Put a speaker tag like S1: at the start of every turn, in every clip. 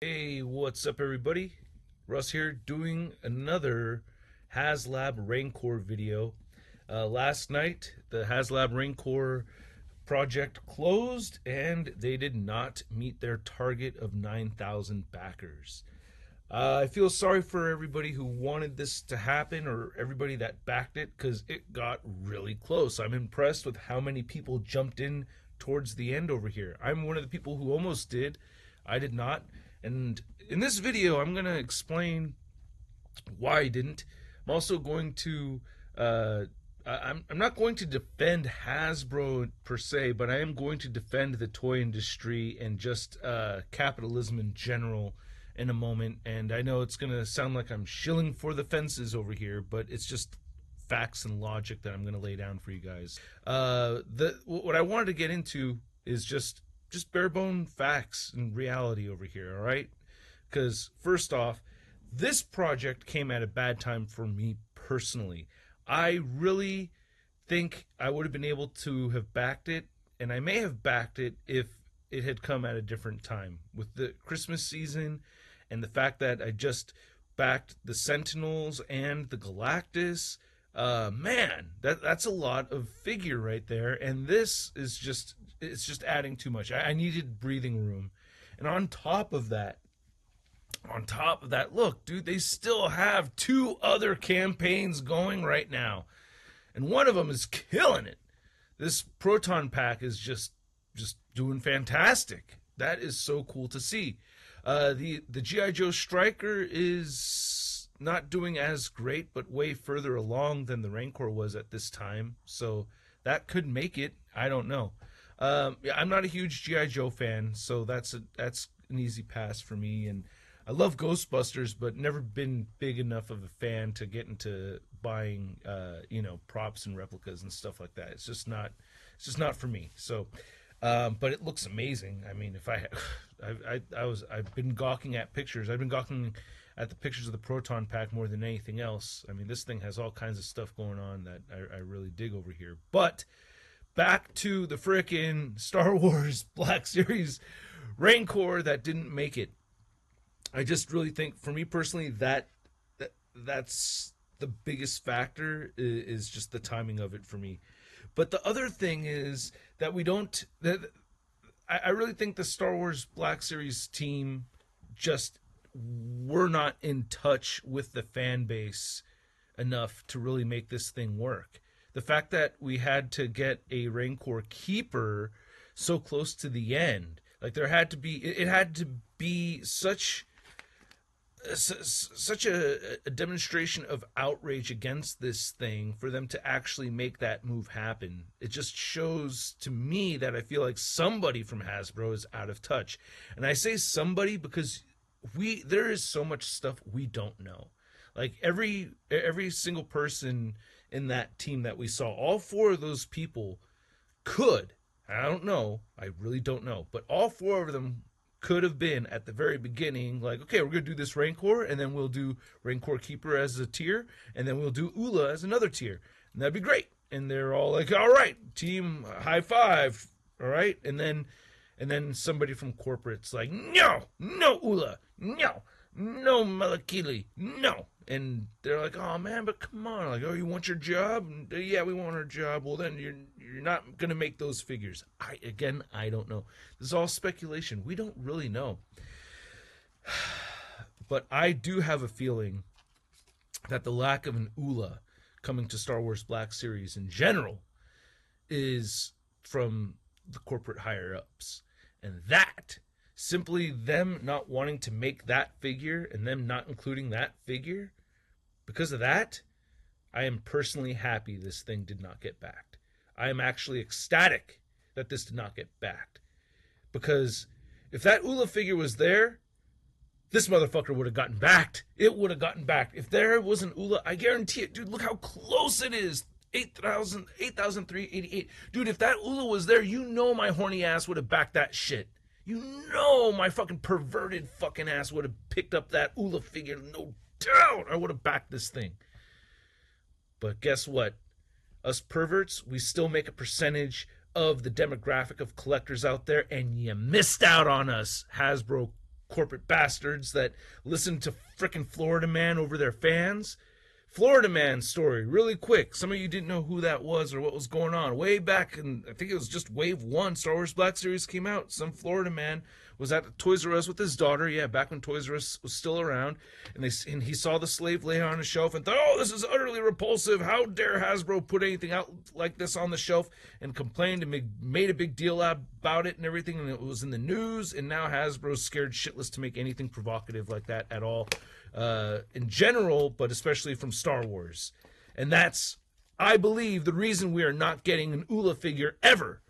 S1: Hey, what's up, everybody? Russ here doing another Haslab Rancor video. Last night, the Haslab Rancor project closed and they did not meet their target of 9,000 backers. I feel sorry for everybody who wanted this to happen or everybody that backed it because it got really close. I'm impressed with how many people jumped in towards the end over here. I'm one of the people who almost did. I did not. And in this video, I'm going to explain why I didn't. I'm also going to I'm not going to defend Hasbro per se, but I am going to defend the toy industry and just capitalism in general in a moment. And I know it's going to sound like I'm shilling for the fences over here, but it's just facts and logic that I'm going to lay down for you guys. What I wanted to get into is just bare bone facts and reality over here, all right? Because first off, this project came at a bad time for me personally. I really think I would have been able to have backed it, and I may have backed it if it had come at a different time. With the Christmas season and the fact that I just backed the Sentinels and the Galactus, man, that's a lot of figure right there, and this is just adding too much. I needed breathing room. And on top of that, look, dude, they still have two other campaigns going right now. And one of them is killing it. This proton pack is just doing fantastic. That is so cool to see. The G.I. Joe Striker is not doing as great, but way further along than the Rancor was at this time. So that could make it. I don't know. Yeah, I'm not a huge G.I. Joe fan, so that's an easy pass for me. And I love Ghostbusters, but never been big enough of a fan to get into buying, props and replicas and stuff like that. It's just not for me. So, but it looks amazing. I mean, if I've been gawking at pictures. I've been gawking at the pictures of the proton pack more than anything else. I mean, this thing has all kinds of stuff going on that I really dig over here. But back to the frickin' Star Wars Black Series Rancor that didn't make it. I just really think, for me personally, that's the biggest factor is just the timing of it for me. But the other thing is that I really think the Star Wars Black Series team just were not in touch with the fan base enough to really make this thing work. The fact that we had to get a Rancor keeper so close to the end, like it had to be such a demonstration of outrage against this thing for them to actually make that move happen. It just shows to me that I feel like somebody from Hasbro is out of touch. And I say somebody because there is so much stuff we don't know. Like every single person in that team that we saw, all four of those people I don't know, I really don't know, but all four of them could have been at the very beginning like, okay, we're gonna do this Rancor, and then we'll do Rancor Keeper as a tier, and then we'll do Ula as another tier, and that'd be great. And they're all like, all right, team, high five, all right. And then somebody from corporate's like, no Ula, no Malakili, no. And they're like, oh man, but come on, like, oh, you want your job? Yeah, we want our job. Well, then you're not gonna make those figures. I don't know. This is all speculation. We don't really know. But I do have a feeling that the lack of an Ula coming to Star Wars Black Series in general is from the corporate higher ups, and that simply them not wanting to make that figure and them not including that figure. Because of that, I am personally happy this thing did not get backed. I am actually ecstatic that this did not get backed. Because if that Ula figure was there, this motherfucker would have gotten backed. It would have gotten backed. If there was an Ula, I guarantee it. Dude, look how close it is. 8,388. Dude, if that Ula was there, you know my horny ass would have backed that shit. You know my fucking perverted fucking ass would have picked up that Ula figure. No doubt I would have backed this thing. But guess what? Us perverts, we still make a percentage of the demographic of collectors out there, and you missed out on us, Hasbro corporate bastards that listen to frickin' Florida Man over their fans. Florida Man story, really quick. Some of you didn't know who that was or what was going on. Way back in, I think it was just Wave 1, Star Wars Black Series came out. Some Florida man was at Toys R Us with his daughter, back when Toys R Us was still around, and he saw the slave lay on a shelf and thought, oh, this is utterly repulsive. How dare Hasbro put anything out like this on the shelf, and complained and made a big deal about it and everything, and it was in the news, and now Hasbro's scared shitless to make anything provocative like that at all. In general, but especially from Star Wars. And that's, I believe, the reason we are not getting an Ula figure ever.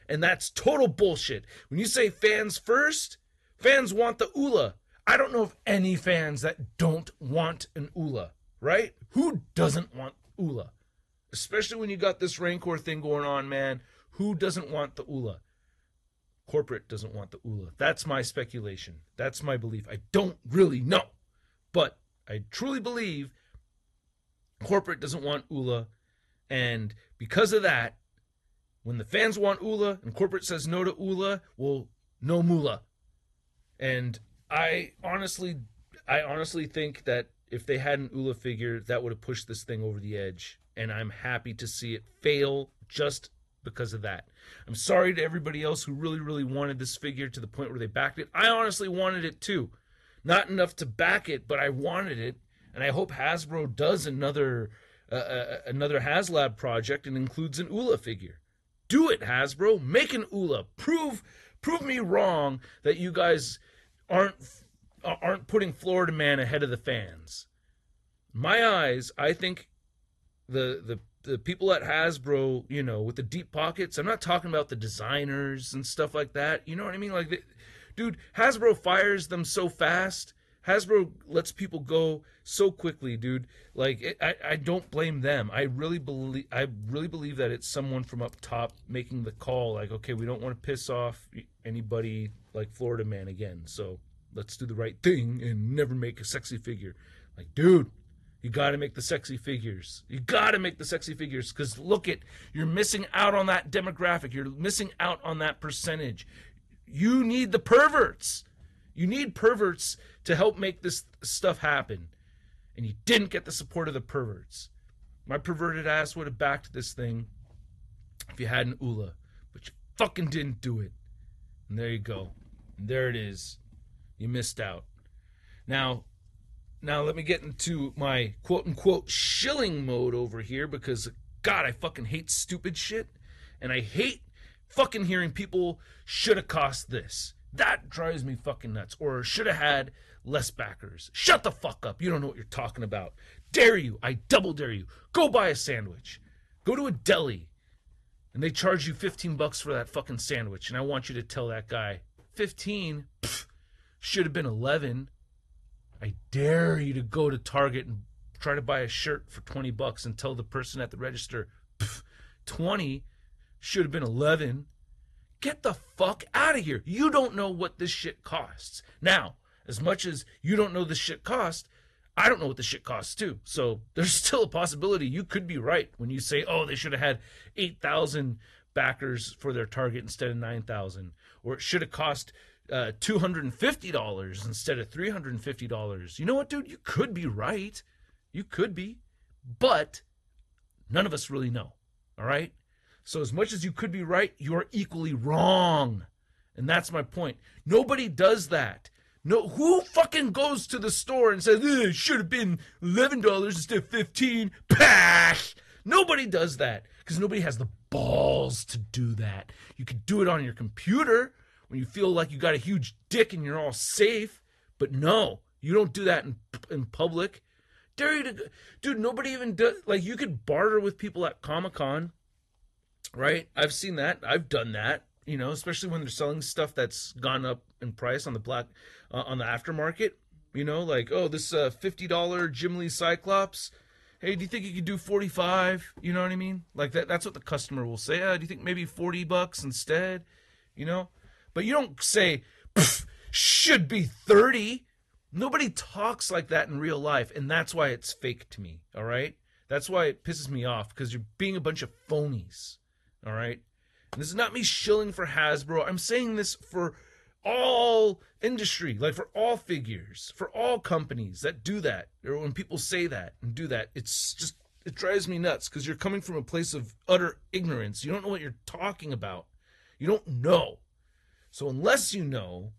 S1: And that's total bullshit. When you say fans first, fans want the Ula. I don't know of any fans that don't want an Ula, right? Who doesn't want Ula? Especially when you got this Rancor thing going on, man. Who doesn't want the Ula? Corporate doesn't want the Ula. That's my speculation. That's my belief. I don't really know. But I truly believe corporate doesn't want Ula, and because of that, when the fans want Ula and corporate says no to Ula, well, no Mula. And I honestly think that if they had an Ula figure, that would have pushed this thing over the edge, and I'm happy to see it fail just because of that. I'm sorry to everybody else who really, really wanted this figure to the point where they backed it. I honestly wanted it too. Not enough to back it, but I wanted it, and I hope Hasbro does another Haslab project and includes an Ula figure. Do it, Hasbro. Make an Ula. Prove me wrong that you guys aren't putting Florida Man ahead of the fans. In my eyes, I think the people at Hasbro, with the deep pockets. I'm not talking about the designers and stuff like that. You know what I mean? Like. Dude, Hasbro fires them so fast. Hasbro lets people go so quickly, dude. Like, I don't blame them. I really believe that it's someone from up top making the call. Like, okay, we don't want to piss off anybody like Florida Man again. So let's do the right thing and never make a sexy figure. Like, dude, you got to make the sexy figures. You got to make the sexy figures, because you're missing out on that demographic. You're missing out on that percentage. You need the perverts. You need perverts to help make this stuff happen. And you didn't get the support of the perverts. My perverted ass would have backed this thing if you had an Ula. But you fucking didn't do it. And there you go. And there it is. You missed out. Now let me get into my quote-unquote shilling mode over here, because, God, I fucking hate stupid shit. And I hate fucking hearing people should have cost this. That drives me fucking nuts. Or should have had less backers. Shut the fuck up. You don't know what you're talking about. Dare you. I double dare you. Go buy a sandwich. Go to a deli. And they charge you $15 for that fucking sandwich. And I want you to tell that guy, 15? Pfft, should have been 11. I dare you to go to Target and try to buy a shirt for $20 and tell the person at the register, 20? Should have been 11. Get the fuck out of here. You don't know what this shit costs. Now, as much as you don't know this shit costs, I don't know what this shit costs too. So there's still a possibility you could be right when you say, oh, they should have had 8,000 backers for their target instead of 9,000. Or it should have cost $250 instead of $350. You know what, dude? You could be right. You could be. But none of us really know. All right? So as much as you could be right, you're equally wrong. And that's my point. Nobody does that. No, who fucking goes to the store and says, it should have been $11 instead of $15? Pash! Nobody does that, because nobody has the balls to do that. You could do it on your computer when you feel like you got a huge dick and you're all safe. But no, you don't do that in public. Dare you to, dude, nobody even does. Like, you could barter with people at Comic-Con, right? I've seen that. I've done that, you know, especially when they're selling stuff that's gone up in price on the on the aftermarket. You know, like, oh, this $50 Jim Lee Cyclops. Hey, do you think you could do 45? You know what I mean? Like that's what the customer will say. Do you think maybe $40 instead? You know? But you don't say, should be 30. Nobody talks like that in real life, and that's why it's fake to me, all right? That's why it pisses me off, because you're being a bunch of phonies, all right? And this is not me shilling for Hasbro. I'm saying this for all industry, like for all figures, for all companies that do that, or when people say that and do that, it's just, it drives me nuts because you're coming from a place of utter ignorance. You don't know what you're talking about. You don't know. So unless you know,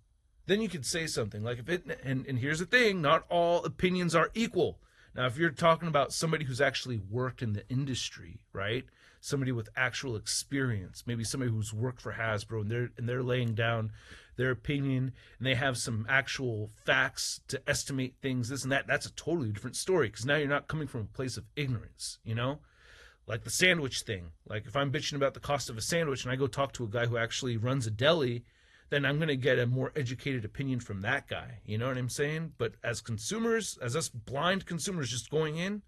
S1: then you could say something like if it, and here's the thing, not all opinions are equal. Now, if you're talking about somebody who's actually worked in the industry, right? Somebody with actual experience, maybe somebody who's worked for Hasbro and they're laying down their opinion and they have some actual facts to estimate things, this and that, that's a totally different story because now you're not coming from a place of ignorance, you know? Like the sandwich thing. Like if I'm bitching about the cost of a sandwich and I go talk to a guy who actually runs a deli, then I'm going to get a more educated opinion from that guy. You know what I'm saying? But as consumers, as us blind consumers just going in,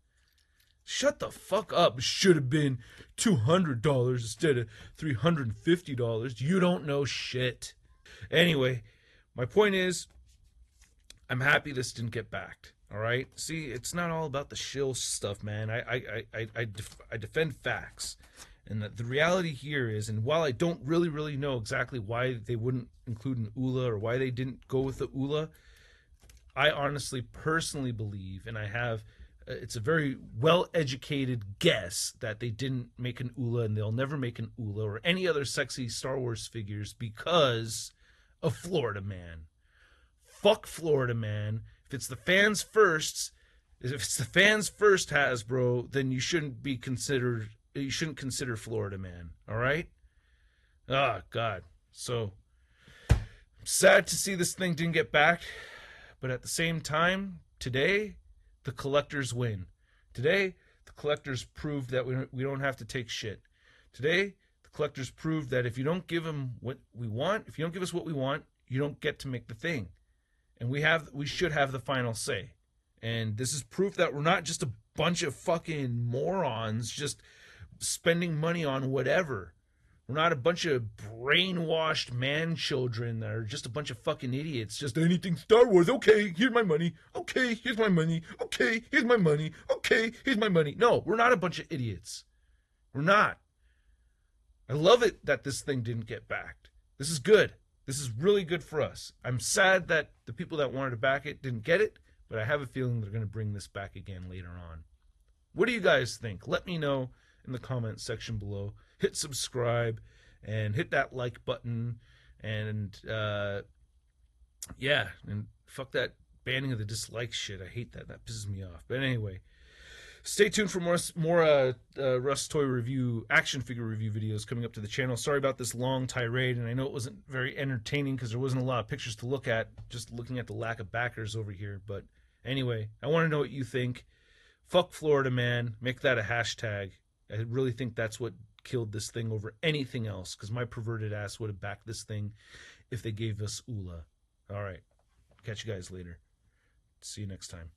S1: shut the fuck up. It should have been $200 instead of $350. You don't know shit. Anyway, my point is, I'm happy this didn't get backed. All right? See, it's not all about the shill stuff, man. I defend facts. And the reality here is, and while I don't really know exactly why they wouldn't include an ULA or why they didn't go with the ULA, I honestly, personally believe, and I have, it's a very well-educated guess that they didn't make an ULA and they'll never make an ULA or any other sexy Star Wars figures because of Florida Man. Fuck Florida Man. If it's the fans first, Hasbro, then you shouldn't consider Florida Man, all right? Oh, God. So, I'm sad to see this thing didn't get back, but at the same time, today, the collectors win. Today, the collectors proved that we don't have to take shit. Today, the collectors proved that if you don't give them what we want, if you don't give us what we want, you don't get to make the thing. And we should have the final say. And this is proof that we're not just a bunch of fucking morons just spending money on whatever. We're not a bunch of brainwashed man children that are just a bunch of fucking idiots. Just anything Star Wars. Okay, here's my money. Okay, here's my money. Okay, here's my money. Okay, here's my money. No, we're not a bunch of idiots. We're not. I love it that this thing didn't get backed. This is good. This is really good for us. I'm sad that the people that wanted to back it didn't get it, but I have a feeling they're going to bring this back again later on. What do you guys think? Let me know in the comments section below. Hit subscribe and hit that like button, and yeah, and fuck that banning of the dislike shit. I hate that. That pisses me off. But anyway, stay tuned for more Russ Toy Review action figure review videos coming up to the channel. Sorry about this long tirade, and I know it wasn't very entertaining because there wasn't a lot of pictures to look at, just looking at the lack of backers over here. But anyway, I want to know what you think. Fuck Florida Man. Make that a hashtag. I really think that's what killed this thing over anything else, because my perverted ass would have backed this thing if they gave us ULA. All right. Catch you guys later. See you next time.